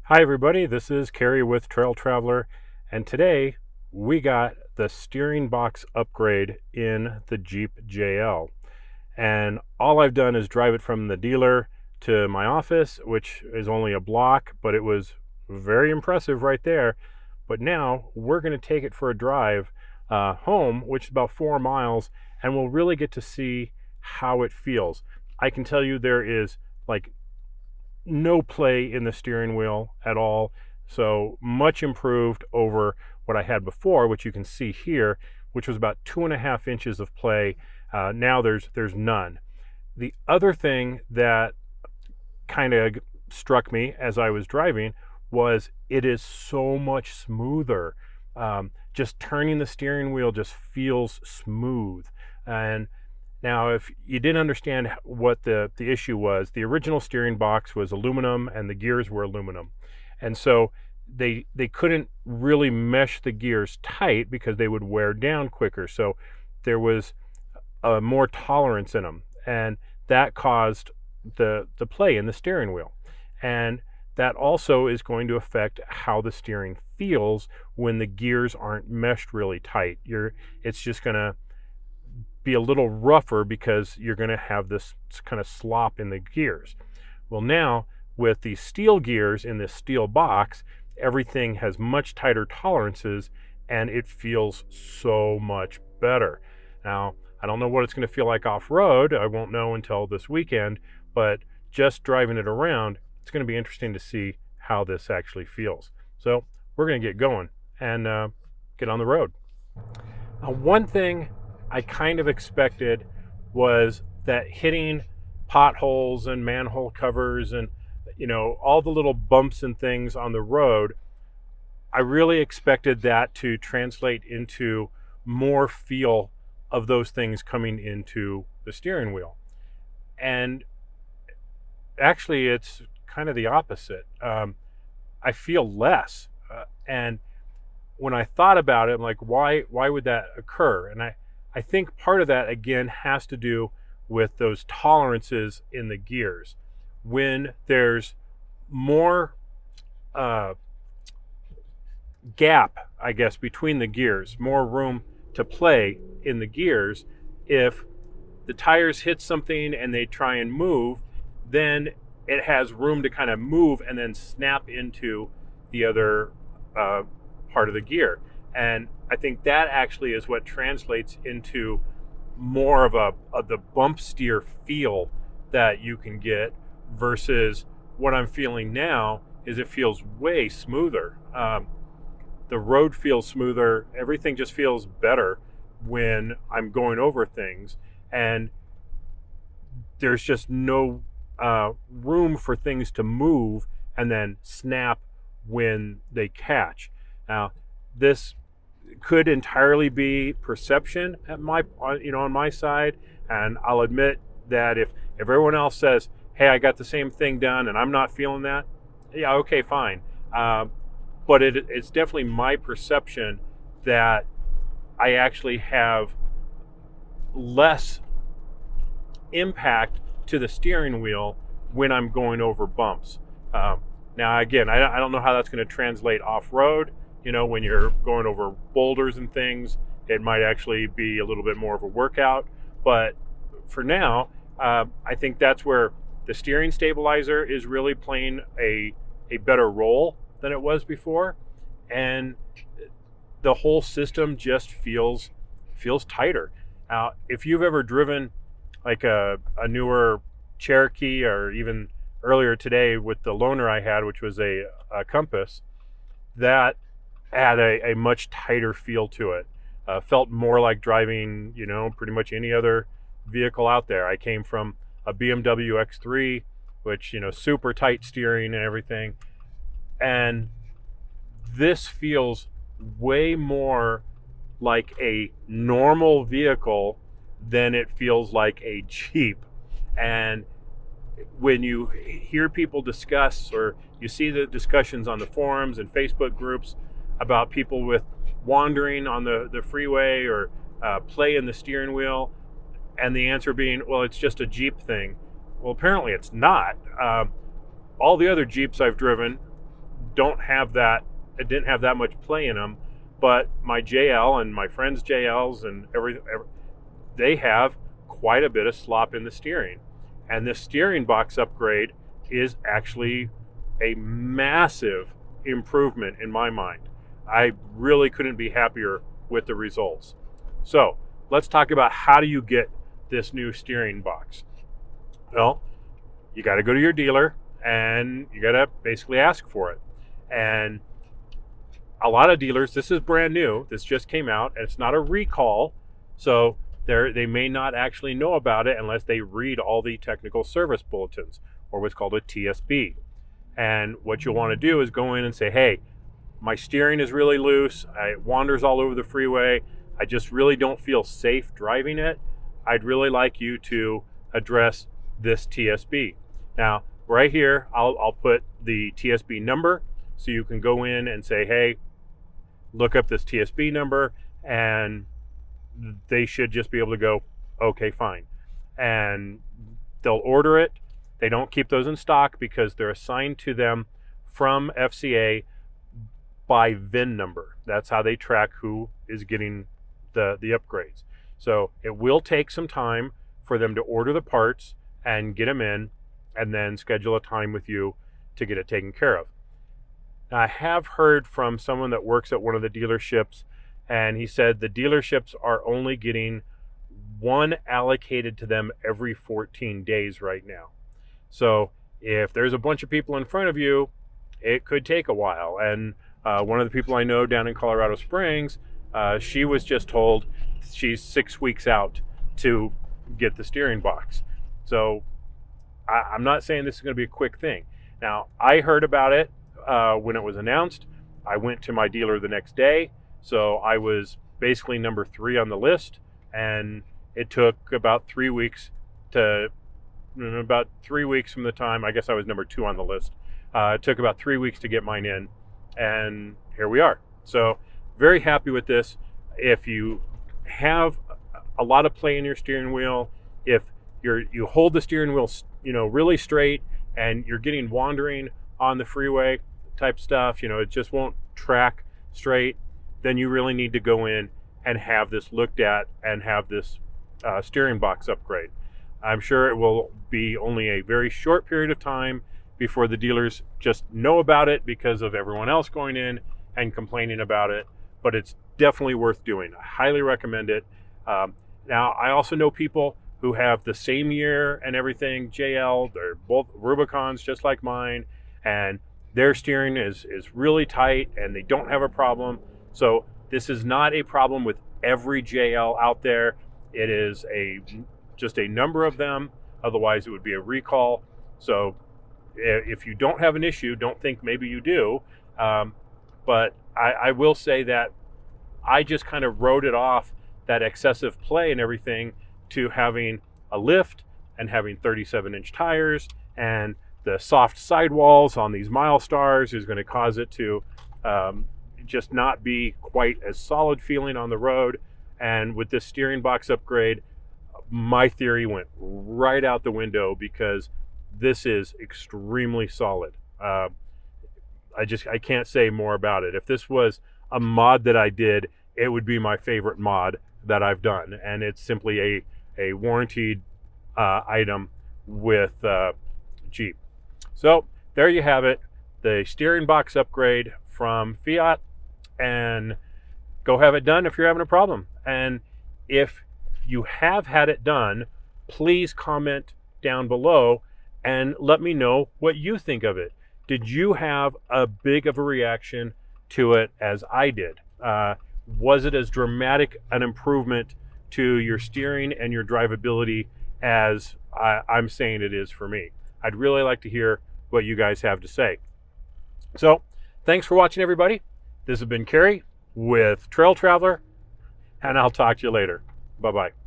Hi everybody, this is Kerry with Trail Traveler, and today we got the steering box upgrade in the Jeep JL. And all I've done is drive it from the dealer to my office, which is only a block, but it was very impressive right there. But now we're going to take it for a drive home, which is about 4 miles, and we'll really get to see how it feels. I can tell you there is like no play in the steering wheel at all, so much improved over what I had before, which you can see here, which was about 2.5 inches of play. Now there's none. The other thing that kind of struck me as I was driving was it is so much smoother. Just turning the steering wheel just feels smooth. And now, if you didn't understand what the issue was, the original steering box was aluminum and the gears were aluminum. And so they couldn't really mesh the gears tight because they would wear down quicker. So there was more tolerance in them. And that caused the play in the steering wheel. And that also is going to affect how the steering feels when the gears aren't meshed really tight. It's just going to be a little rougher because you're going to have this kind of slop in the gears. Well, now with the steel gears in this steel box, everything has much tighter tolerances and it feels so much better. Now, I don't know what it's going to feel like off-road. I won't know until this weekend, but just driving it around, it's going to be interesting to see how this actually feels. So we're going to get going and get on the road. Now, one thing I kind of expected was that hitting potholes and manhole covers and all the little bumps and things on the road, I really expected that to translate into more feel of those things coming into the steering wheel. And actually it's kind of the opposite. I feel less. And when I thought about it, I'm like, why would that occur? And I think part of that, again, has to do with those tolerances in the gears. When there's more gap, I guess, between the gears, more room to play in the gears, if the tires hit something and they try and move, then it has room to kind of move and then snap into the other part of the gear. And I think that actually is what translates into more of the bump steer feel that you can get versus what I'm feeling now is it feels way smoother. The road feels smoother. Everything just feels better when I'm going over things. And there's just no room for things to move and then snap when they catch. Now, this could entirely be perception on my side, and I'll admit that if everyone else says, hey, I got the same thing done and I'm not feeling that, yeah, okay, fine. But it's definitely my perception that I actually have less impact to the steering wheel when I'm going over bumps. Now, again, I don't know how that's going to translate off-road. When you're going over boulders and things, it might actually be a little bit more of a workout. But for now, I think that's where the steering stabilizer is really playing a better role than it was before. And the whole system just feels tighter. Now, if you've ever driven like a newer Cherokee, or even earlier today with the loaner I had, which was a Compass, that had a much tighter feel to it. Felt more like driving, pretty much any other vehicle out there. I came from a BMW X3, which, super tight steering and everything. And this feels way more like a normal vehicle than it feels like a Jeep. And when you hear people discuss, or you see the discussions on the forums and Facebook groups about people with wandering on the freeway, or play in the steering wheel, and the answer being, well, it's just a Jeep thing. Well, apparently it's not. All the other Jeeps I've driven don't have that. It didn't have that much play in them, but my JL and my friends' JLs and they have quite a bit of slop in the steering. And this steering box upgrade is actually a massive improvement in my mind. I really couldn't be happier with the results. So let's talk about how do you get this new steering box. Well, you got to go to your dealer and you got to basically ask for it. And a lot of dealers, this is brand new, this just came out, and it's not a recall, so they may not actually know about it unless they read all the technical service bulletins, or what's called a TSB. And what you'll want to do is go in and say, hey, my steering is really loose, it wanders all over the freeway, I just really don't feel safe driving it. I'd really like you to address this TSB. Now, right here, I'll put the TSB number, so you can go in and say, hey, look up this TSB number, and they should just be able to go, okay, fine. And they'll order it. They don't keep those in stock because they're assigned to them from FCA by VIN number. That's how they track who is getting the upgrades. So it will take some time for them to order the parts and get them in, and then schedule a time with you to get it taken care of. Now, I have heard from someone that works at one of the dealerships, and he said the dealerships are only getting one allocated to them every 14 days right now. So if there's a bunch of people in front of you, it could take a while. And one of the people I know down in Colorado Springs, she was just told she's 6 weeks out to get the steering box. So I'm not saying this is going to be a quick thing. Now, I heard about it when it was announced. I went to my dealer the next day, so I was basically number 3 on the list, and it took about 3 weeks from the time, I guess I was number 2 on the list. It took about 3 weeks to get mine in, and here we are. So very happy with this. If you have a lot of play in your steering wheel, if you hold the steering wheel, really straight, and you're getting wandering on the freeway type stuff, it just won't track straight, then you really need to go in and have this looked at and have this steering box upgrade. I'm sure it will be only a very short period of time before the dealers just know about it because of everyone else going in and complaining about it, but it's definitely worth doing. I highly recommend it. Now, I also know people who have the same year and everything, JL, they're both Rubicons just like mine, and their steering is really tight and they don't have a problem. So this is not a problem with every JL out there. It is just a number of them, otherwise it would be a recall. So if you don't have an issue, don't think maybe you do. But I will say that I just kind of wrote it off, that excessive play and everything, to having a lift and having 37-inch tires, and the soft sidewalls on these Milestars is going to cause it to just not be quite as solid feeling on the road. And with this steering box upgrade, my theory went right out the window because this is extremely solid. I can't say more about it. If this was a mod that I did, it would be my favorite mod that I've done, and it's simply a warranted item with Jeep. So there you have it, the steering box upgrade from Fiat, and go have it done if you're having a problem. And if you have had it done, please comment down below and let me know what you think of it. Did you have a big of a reaction to it as I did? Was it as dramatic an improvement to your steering and your drivability as I'm saying it is for me? I'd really like to hear what you guys have to say. So thanks for watching, everybody. This has been Kerry with Trail Traveler, and I'll talk to you later. Bye-bye.